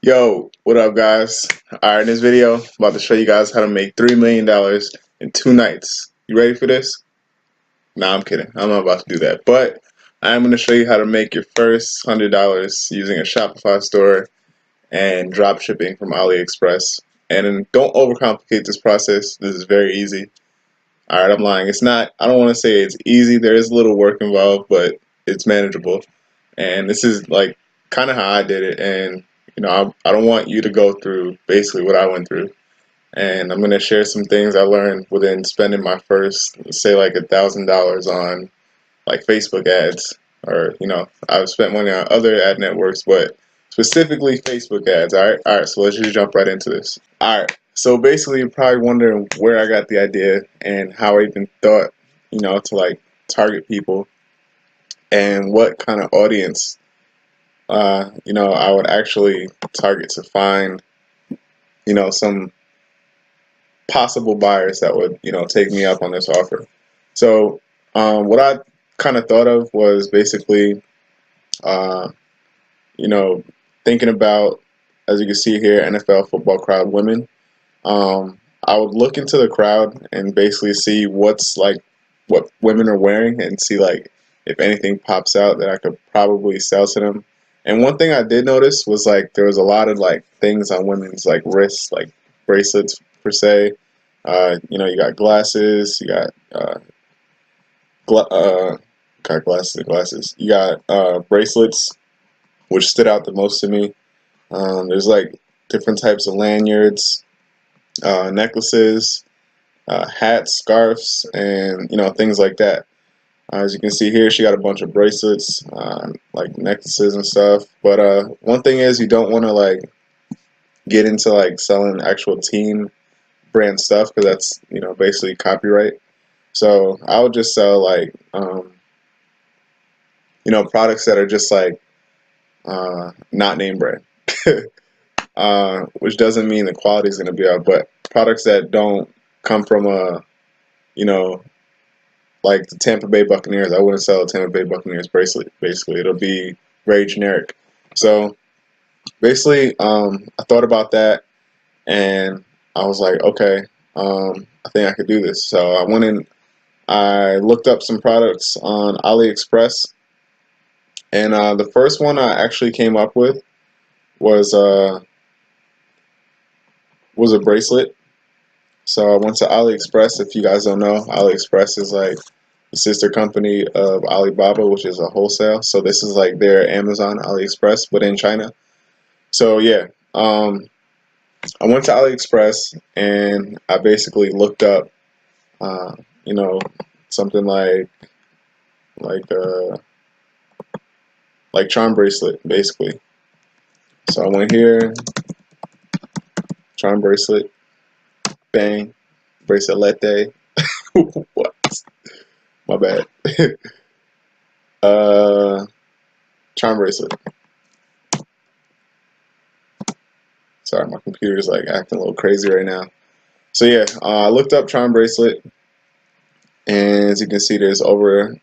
Yo, what up, guys? Alright, in this video, I'm about to show you guys how to make $3 million in 2 nights. You ready for this? Nah, I'm kidding. I'm not about to do that. But I'm going to show you how to make your first $100 using a Shopify store and drop shipping from AliExpress. And don't overcomplicate this process. This is very easy. Alright, I'm lying. It's not, I don't want to say it's easy. There is a little work involved, but it's manageable. And this is like kind of how I did it. And I don't want you to go through basically what I went through. And I'm going to share some things I learned within spending my first, say, like $1,000 on like Facebook ads. Or, I've spent money on other ad networks, but specifically Facebook ads. All right, so let's just jump right into this. All right, so basically you're probably wondering where I got the idea and how I even thought, to like target people and what kind of audience I would actually target to find, some possible buyers that would, take me up on this offer. So, what I kind of thought of was basically, uh, thinking about, as you can see here, NFL football crowd women. I would look into the crowd and basically see what women are wearing and see like if anything pops out that I could probably sell to them. And one thing I did notice was like there was a lot of like things on women's like wrists, like bracelets per se. You got glasses, you got glasses. You got bracelets, which stood out the most to me. There's like different types of lanyards, necklaces, hats, scarves, and things like that. As you can see here, she got a bunch of bracelets, like necklaces and stuff. But one thing is, you don't want to like get into like selling actual team brand stuff because that's basically copyright. So I would just sell like products that are just like not name brand, which doesn't mean the quality is going to be out, but products that don't come from a like the Tampa Bay Buccaneers. I wouldn't sell a Tampa Bay Buccaneers bracelet. Basically, it'll be very generic. So basically, I thought about that, and I was like, okay, I think I could do this. So I went in, I looked up some products on AliExpress, and the first one I actually came up with was a bracelet. So I went to AliExpress. If you guys don't know, AliExpress is like the sister company of Alibaba, which is a wholesale. So this is like their Amazon AliExpress, but in China. So yeah, I went to AliExpress and I basically looked up, something like charm bracelet, basically. So I went here, charm bracelet, bang, bracelet. What? My bad. Charm bracelet. Sorry, my computer's like acting a little crazy right now. So yeah, I looked up charm bracelet, and as you can see, there's over,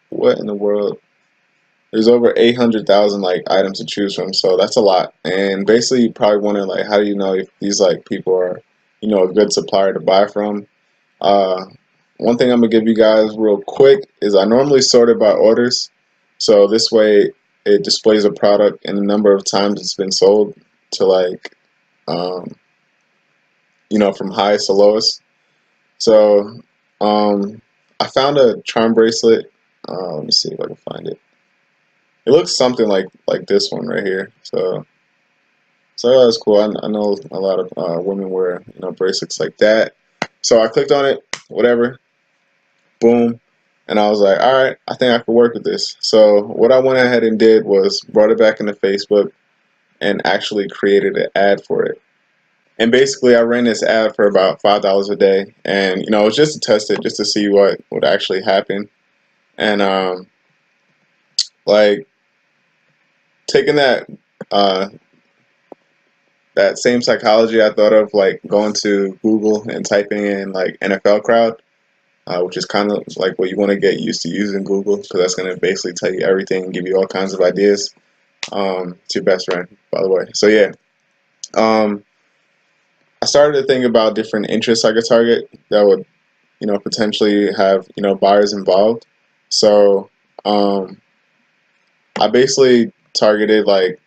what in the world? There's over 800,000 like items to choose from, so that's a lot. And basically, you probably wonder like, how do you know if these like people are, a good supplier to buy from? One thing I'm gonna give you guys real quick is I normally sort it by orders, so this way it displays a product and the number of times it's been sold to like, from highest to lowest. So I found a charm bracelet. Let me see if I can find it. It looks something like this one right here. So that's cool. I know a lot of women wear bracelets like that. So I clicked on it, whatever, boom, and I was like, all right, I think I could work with this. So what I went ahead and did was brought it back into Facebook and actually created an ad for it. And basically, I ran this ad for about $5 a day, and it was just to test it, just to see what would actually happen. And like taking that that same psychology I thought of, like going to Google and typing in like NFL crowd, which is kind of like what you want to get used to using Google, because that's going to basically tell you everything and give you all kinds of ideas. It's your best friend, by the way. So yeah, I started to think about different interests I could target that would, potentially have, buyers involved. So I basically targeted like,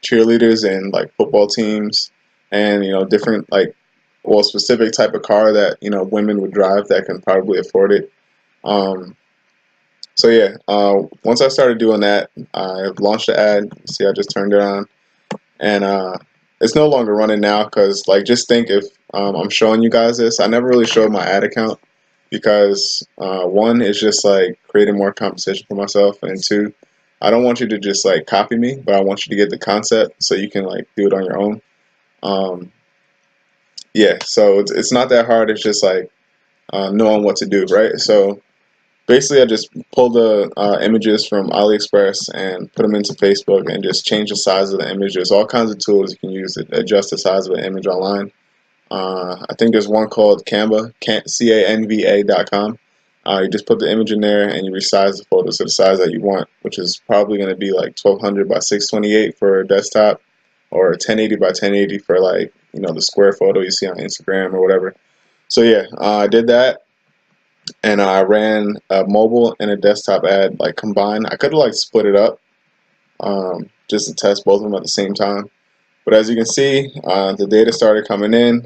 cheerleaders and like football teams and, different like, well, specific type of car that, women would drive that can probably afford it. Um, so yeah, once I started doing that, I launched the ad. See, I just turned it on, and it's no longer running now because, like, just think if I'm showing you guys this, I never really showed my ad account because one is just like creating more competition for myself, and two, I don't want you to just like copy me, but I want you to get the concept so you can like do it on your own. Um, yeah, so it's not that hard. It's just like knowing what to do, right? So basically, I just pulled the images from AliExpress and put them into Facebook and just change the size of the images. All kinds of tools you can use to adjust the size of an image online. I think there's one called Canva, Canva.com. You just put the image in there and you resize the photo to the size that you want, which is probably going to be like 1200 by 628 for a desktop, or 1080 by 1080 for like, the square photo you see on Instagram or whatever. So yeah, I did that, and I ran a mobile and a desktop ad like combined. I could have like split it up just to test both of them at the same time. But as you can see, the data started coming in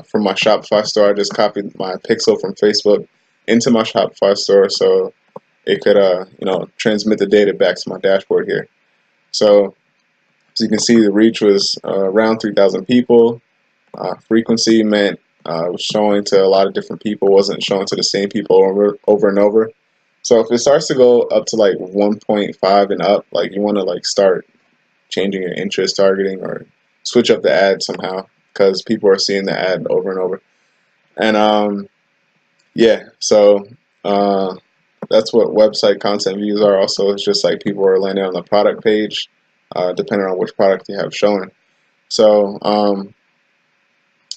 from my Shopify store. I just copied my pixel from Facebook into my Shopify store so it could transmit the data back to my dashboard here. So as you can see, the reach was around 3,000 people. Frequency meant it was showing to a lot of different people, wasn't showing to the same people over and over. So if it starts to go up to like 1.5 and up, like you want to like start changing your interest targeting or switch up the ad somehow because people are seeing the ad over and over. And yeah, so that's what website content views are. Also, it's just like people are landing on the product page, depending on which product you have showing. So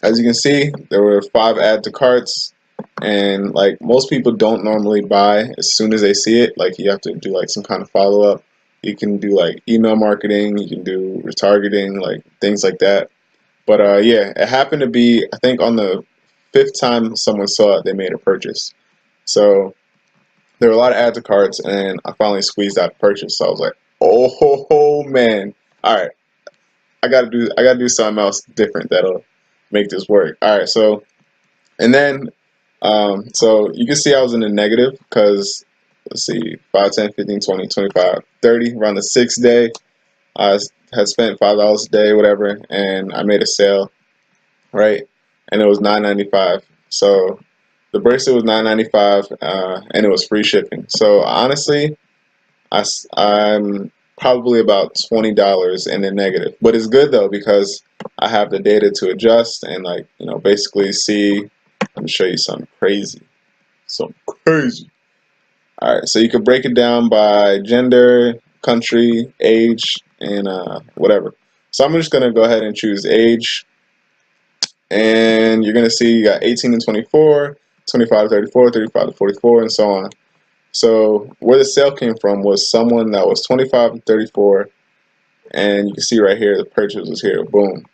as you can see, there were 5 add to carts, and like most people don't normally buy as soon as they see it. Like you have to do like some kind of follow up. You can do like email marketing, you can do retargeting, like things like that. But yeah, it happened to be, I think, on the 5th time someone saw it, they made a purchase. So there were a lot of add to carts, and I finally squeezed out a purchase. So I was like, oh man, all right, I gotta do something else different that'll make this work. All right, so and then so you can see I was in the negative because let's see, 5, 10, 15, 20, 25, 30, around the 6th day. I had spent $5 a day, whatever, and I made a sale, right? And it was $9.95. So the bracelet was $9.95, and it was free shipping. So honestly, I'm probably about $20 in the negative, but it's good though because I have the data to adjust and like basically see. Let me show you something crazy. All right, so you can break it down by gender, country, age, and whatever. So I'm just gonna go ahead and choose age, and you're gonna see you got 18 and 24, 25 to 34, 35 to 44, and so on. So where the sale came from was someone that was 25 and 34, and you can see right here the purchase was here. Boom.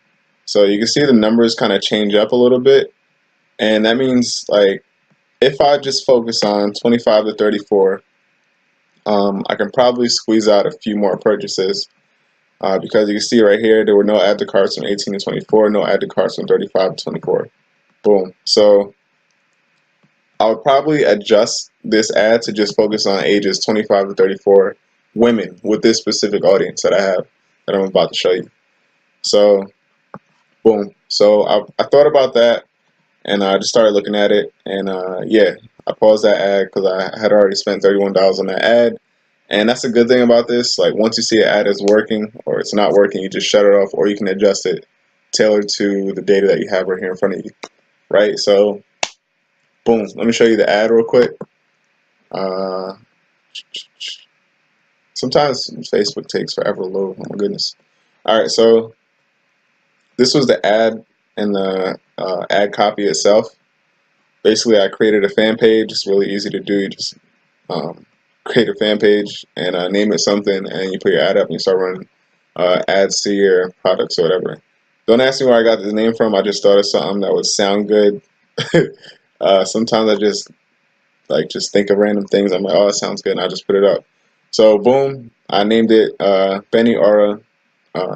So you can see the numbers kind of change up a little bit, and that means like if I just focus on 25 to 34, I can probably squeeze out a few more purchases because you can see right here there were no add to carts from 18 to 24, no add to carts from 35 to 24. Boom. So I would probably adjust this ad to just focus on ages 25 to 34 women with this specific audience that I have that I'm about to show you. So boom. So I thought about that, and I just started looking at it, and yeah, I paused that ad because I had already spent $31 on that ad. And that's a good thing about this. Like once you see an ad is working or it's not working, you just shut it off, or you can adjust it tailored to the data that you have right here in front of you, right? So boom, let me show you the ad real quick. Uh, Sometimes Facebook takes forever to load. Oh my goodness. All right, so this was the ad and the ad copy itself. Basically, I created a fan page. It's really easy to do. You just create a fan page and name it something, and you put your ad up and you start running ads to your products or whatever. Don't ask me where I got this name from. I just thought of something that would sound good. Sometimes I just think of random things. I'm like, oh, it sounds good, and I just put it up. So boom, I named it Benny Aura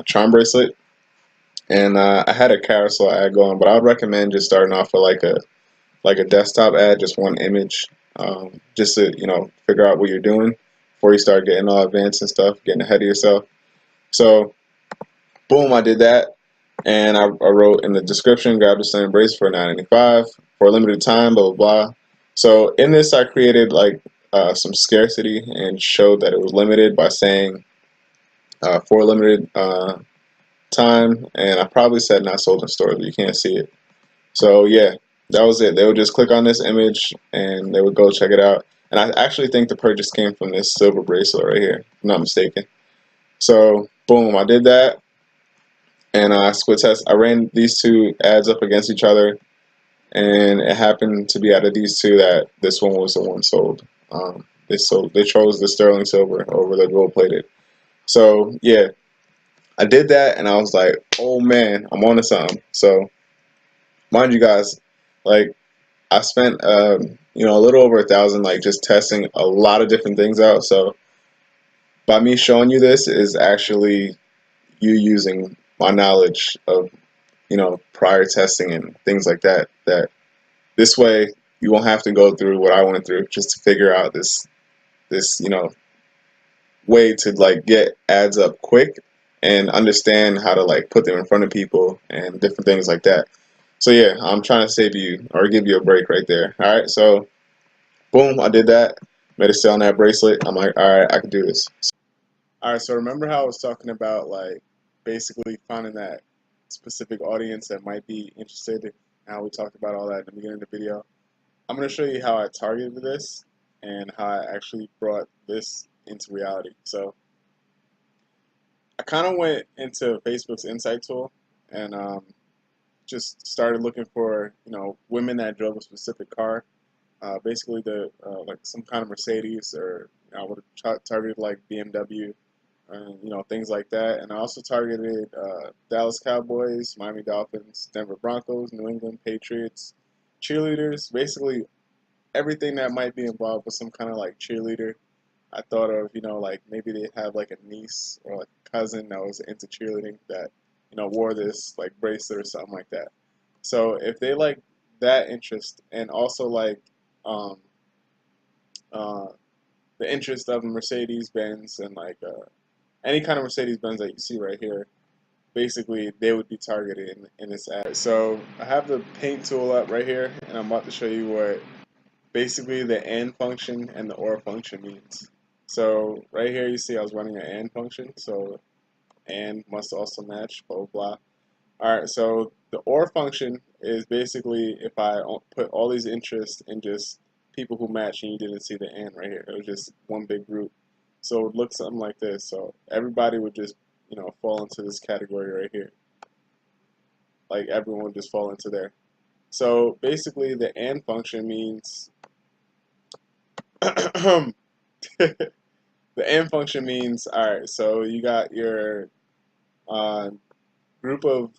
Charm Bracelet, and I had a carousel ad going, but I would recommend just starting off with like a desktop ad, just one image, just to figure out what you're doing before you start getting all advanced and stuff, getting ahead of yourself. So boom, I did that, and I wrote in the description, grab the same brace for $9.95 for a limited time, blah blah blah. So in this, I created like some scarcity and showed that it was limited by saying for a limited time, and I probably said not sold in stores, but you can't see it. So yeah, that was it. They would just click on this image and they would go check it out. And I actually think the purchase came from this silver bracelet right here, if I'm not mistaken. So boom, I did that, and I split test. I ran these two ads up against each other, and it happened to be out of these two that this one was the one sold. They chose the sterling silver over the gold plated. So yeah, I did that, and I was like, oh man, I'm on to something. So mind you guys, like I spent a little over 1,000 like just testing a lot of different things out. So by me showing you this is actually you using my knowledge of prior testing and things like that. That this way you won't have to go through what I went through just to figure out this way to like get ads up quick and understand how to like put them in front of people and different things like that. So yeah, I'm trying to save you or give you a break right there. All right, so boom, I did that. Made a sale on that bracelet. I'm like, all right, I can do this. All right, so remember how I was talking about like basically finding that specific audience that might be interested and how we talked about all that in the beginning of the video. I'm going to show you how I targeted this and how I actually brought this into reality. So I kind of went into Facebook's insight tool and just started looking for women that drove a specific car, basically the like some kind of Mercedes, or I would have targeted like BMW, and things like that. And I also targeted Dallas Cowboys, Miami Dolphins, Denver Broncos, New England Patriots, cheerleaders, basically everything that might be involved with some kind of like cheerleader. I thought of like maybe they have like a niece or like a cousin that was into cheerleading that wore this like bracelet or something like that. So if they like that interest, and also like um, uh, the interest of Mercedes Benz and like any kind of Mercedes Benz that you see right here, basically they would be targeted in this ad. So I have the paint tool up right here, and I'm about to show you what basically the AND function and the OR function means. So right here you see I was running an AND function, so AND must also match, blah blah blah. Alright, so the OR function is basically if I put all these interests in just people who match, and you didn't see the AND right here. It was just one big group. So it would look something like this. So everybody would just, fall into this category right here. Like everyone would just fall into there. So basically the AND function means the AND function means, alright, so you got your uh, group of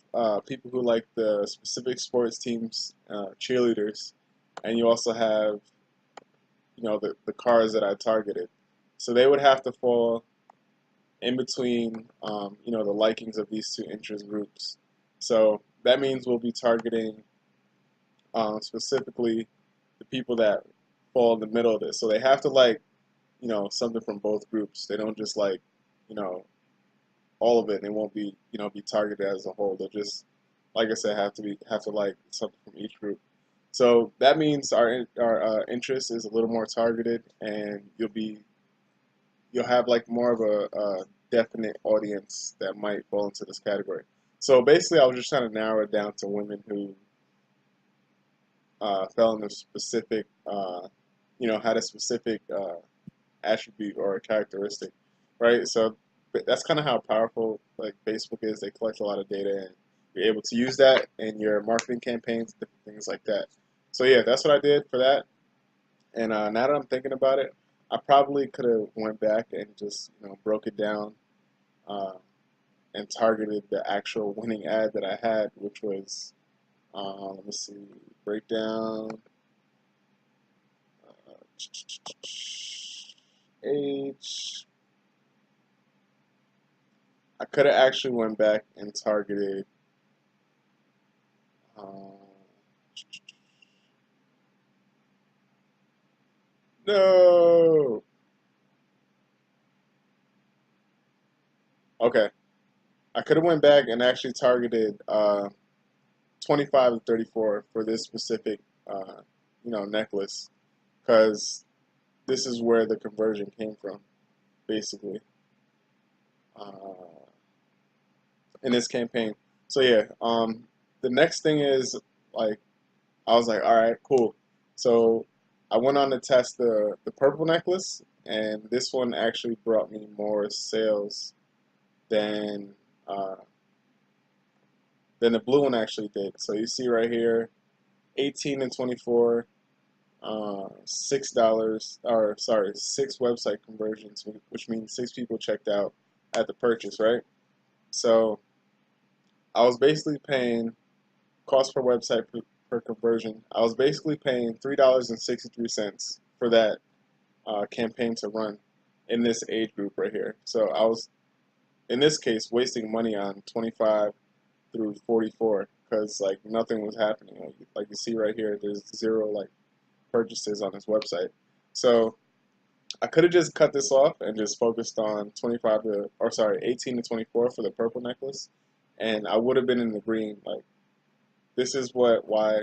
people who like the specific sports teams, cheerleaders, and you also have, the cars that I targeted. So they would have to fall in between, the likings of these two interest groups. So that means we'll be targeting specifically the people that fall in the middle of this. So they have to like, something from both groups. They don't just like, you know, all of it. And they won't be, be targeted as a whole. They'll just, like I said, have to like something from each group. So that means our interest is a little more targeted, and you'll have like more of a definite audience that might fall into this category. So basically, I was just trying to narrow it down to women who fell in a specific, had a specific attribute or a characteristic, right? So that's kind of how powerful like Facebook is. They collect a lot of data, and you're able to use that in your marketing campaigns, different things like that. So yeah, that's what I did for that. And now that I'm thinking about it, I probably could have went back and just broke it down uh, and targeted the actual winning ad that I had, which was let me see, breakdown age. I could have actually went back and targeted. Uh, no. Okay, I could have went back and actually targeted 25 to 34 for this specific necklace, because this is where the conversion came from, basically, uh, in this campaign. So yeah, the next thing is, like, I was like, all right, cool. So I went on to test the purple necklace, and this one actually brought me more sales than uh, the blue one actually did. So you see right here, 18 and 24, $6, or sorry, 6 website conversions, which means 6 people checked out at the purchase, right? So I was basically paying cost per website per conversion. I was basically paying $3.63 for that campaign to run in this age group right here. So I was, in this case, wasting money on 25 through 44 because like nothing was happening. Like you see right here, there's 0 like purchases on his website. So I could have just cut this off and just focused on 25 to, or sorry, 18 to 24 for the purple necklace, and I would have been in the green. Like, this is why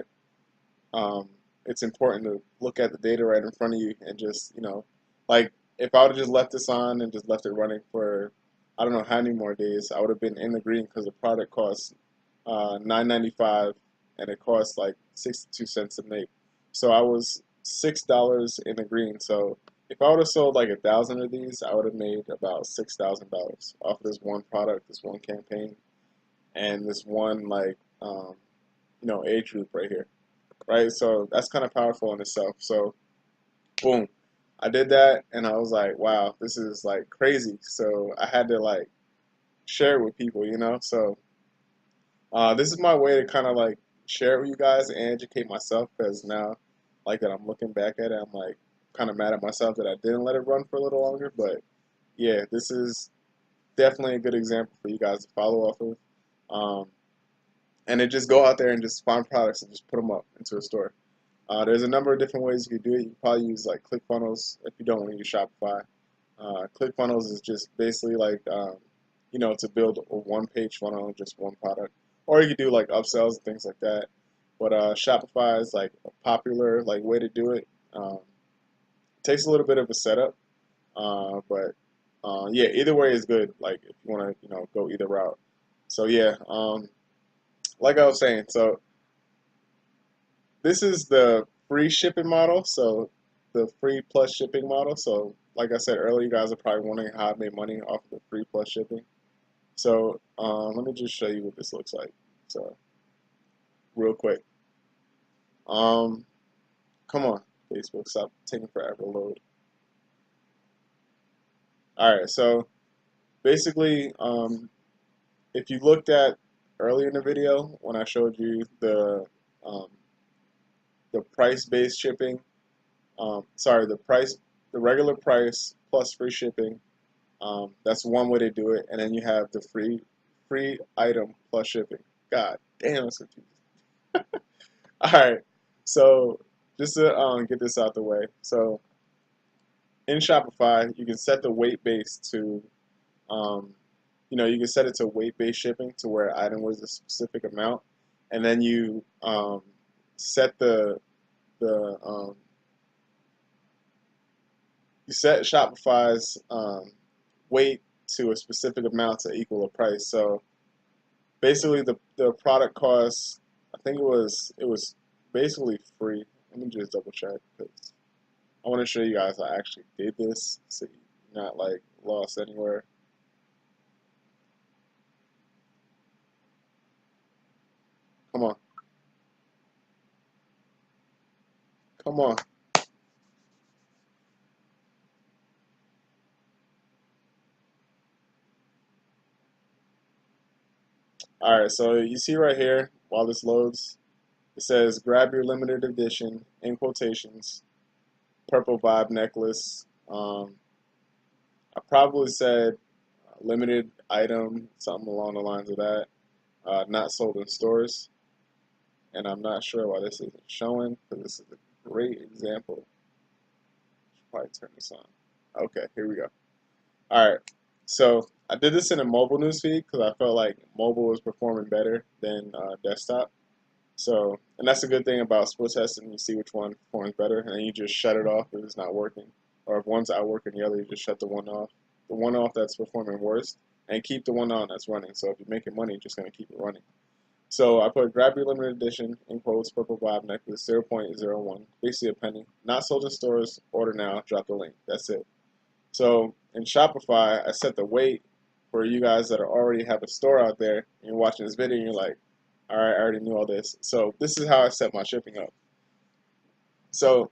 um, it's important to look at the data right in front of you and just, like, if I would have just left this on and just left it running for I don't know how many more days, I would have been in the green because the product costs $9.95 and it costs like 62 cents to make. So I was $6 in the green. So if I would have sold like 1,000 of these, I would have made about $6,000 off of this one product, this one campaign, and this one like age group right here, right? So that's kind of powerful in itself. So boom, I did that, and I was like, wow, this is like crazy. So I had to like share it with people, So this is my way to kind of like share it with you guys and educate myself, because now, like that I'm looking back at it, I'm like kind of mad at myself that I didn't let it run for a little longer. But yeah, this is definitely a good example for you guys to follow off of. Um, and then just go out there and just find products and just put them up into a store. There's a number of different ways you can do it. You can probably use like ClickFunnels if you don't want to use Shopify. ClickFunnels is just basically like, to build a one-page funnel, just one product. Or you could do like upsells and things like that. But Shopify is like a popular like way to do it. Takes a little bit of a setup, but yeah, either way is good. Like if you want to, go either route. So yeah, like I was saying, so this is the free shipping model, so the free plus shipping model. So like I said earlier, you guys are probably wondering how I made money off of the free plus shipping. So let me just show you what this looks like. So real quick. Um, Come on, Facebook, stop taking forever to load. All right, so basically, if you looked at earlier in the video when I showed you um, the price-based shipping, sorry, the regular price plus free shipping. That's one way to do it, and then you have the free item plus shipping. God damn, it's confusing. All right, so just to get this out the way, so in Shopify, you can set the weight base to, um, you can set it to weight based shipping to where an item was a specific amount, and then you set the you set Shopify's weight to a specific amount to equal a price. So basically, the product costs, I think it was basically free. Let me just double check because I want to show you guys I actually did this, so you're not like lost anywhere. Come on, come on. Alright, so you see right here, while this loads, it says grab your limited edition, in quotations, purple vibe necklace. I probably said limited item, something along the lines of that, not sold in stores. And I'm not sure why this isn't showing, because this is a great example. Should probably turn this on. Okay, here we go. Alright, so I did this in a mobile newsfeed because I felt like mobile was performing better than desktop. So, and that's a good thing about split testing. You see which one performs better, and then you just shut it off if it's not working. Or if one's out working the other, you just shut the one off. The one off that's performing worst, and keep the one on that's running. So if you're making money, you're just going to keep it running. So I put grab your limited edition, in quotes, purple vibe necklace, 0.01, basically a penny. Not sold in stores, order now, drop the link. That's it. So in Shopify, I set the weight for you guys that already have a store out there, and you're watching this video and you're like, alright, I already knew all this. So this is how I set my shipping up. So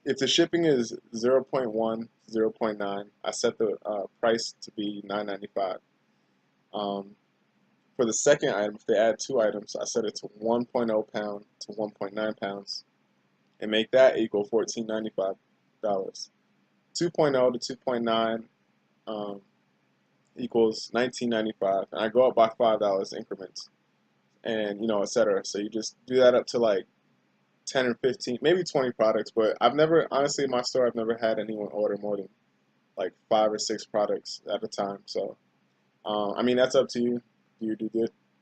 if the shipping is 0.1, 0.9, I set the price to be $9.95. For the second item, if they add 2 items, I set it to 1.0 pound to 1.9 pounds and make that equal $14.95. 2.0 to 2.9 equals $19.95, and I go up by $5 increments, and etc. So you just do that up to like 10 or 15, maybe 20 products. But I've never, honestly, in my store, I've never had anyone order more than like 5 or 6 products at a time. So I mean, that's up to you. Do your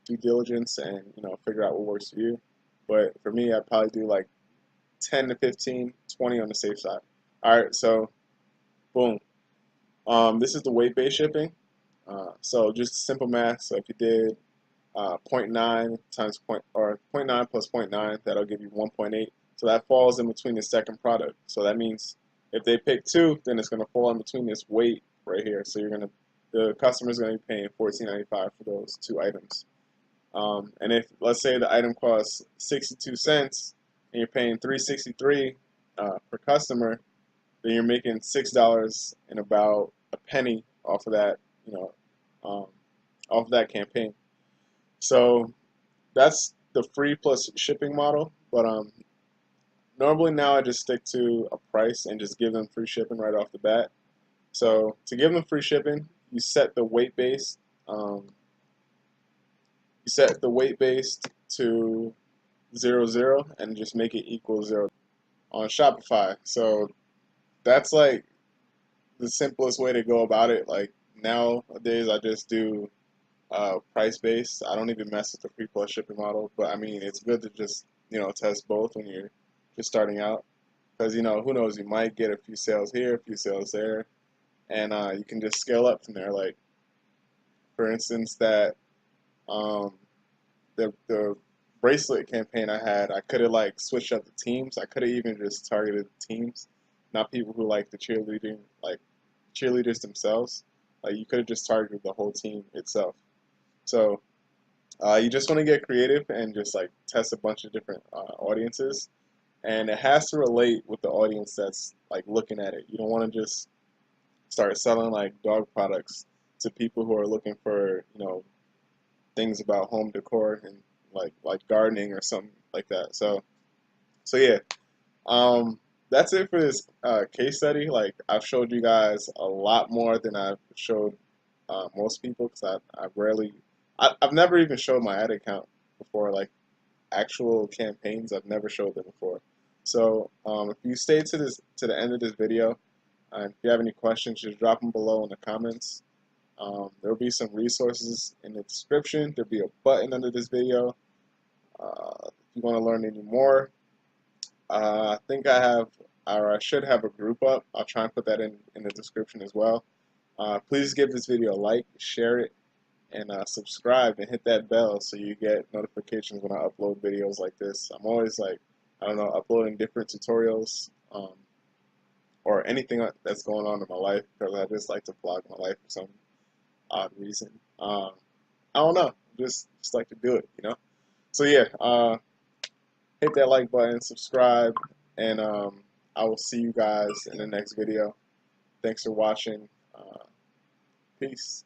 due diligence and figure out what works for you. But for me, I'd probably do like 10 to 15, 20 on the safe side. All right, so boom. This is the weight-based shipping. So just simple math. So if you did 0.9 times point, or 0.9 plus 0.9, that'll give you 1.8. So that falls in between the second product. So that means if they pick 2, then it's going to fall in between this weight right here. So the customer's going to be paying $14.95 for those 2 items. And if, let's say, the item costs 62 cents and you're paying $3.63 per customer, then you're making $6 and about a penny off of that, off of that campaign. So that's the free plus shipping model. But normally now I just stick to a price and just give them free shipping right off the bat. So to give them free shipping, you set the weight based. You set the weight based to 0 and just make it equal 0 on Shopify. So that's like the simplest way to go about it. Like nowadays, I just do price based. I don't even mess with the free plus shipping model. But I mean, it's good to just test both when you're just starting out, because who knows, you might get a few sales here, a few sales there, and you can just scale up from there. Like for instance, that the bracelet campaign I had, I could have like switched up the teams. I could have even just targeted the teams, not people who like the cheerleading, like cheerleaders themselves. Like you could have just targeted the whole team itself. So you just want to get creative and just like test a bunch of different audiences, and it has to relate with the audience that's like looking at it. You don't want to just start selling like dog products to people who are looking for things about home decor and like gardening or something like that. So yeah, that's it for this case study. Like I've showed you guys a lot more than I've showed most people, because I've never even showed my ad account before, like actual campaigns. I've never showed them before. So if you stay to the end of this video, and if you have any questions, just drop them below in the comments. There will be some resources in the description. There'll be a button under this video if you want to learn any more. I think I should have a group up. I'll try and put that in the description as well. Please give this video a like, share it, and subscribe and hit that bell so you get notifications when I upload videos like this. I'm always uploading different tutorials or anything that's going on in my life, because I just like to vlog my life for some odd reason. I don't know, just like to do it, So yeah, hit that like button, subscribe, and I will see you guys in the next video. Thanks for watching. Peace.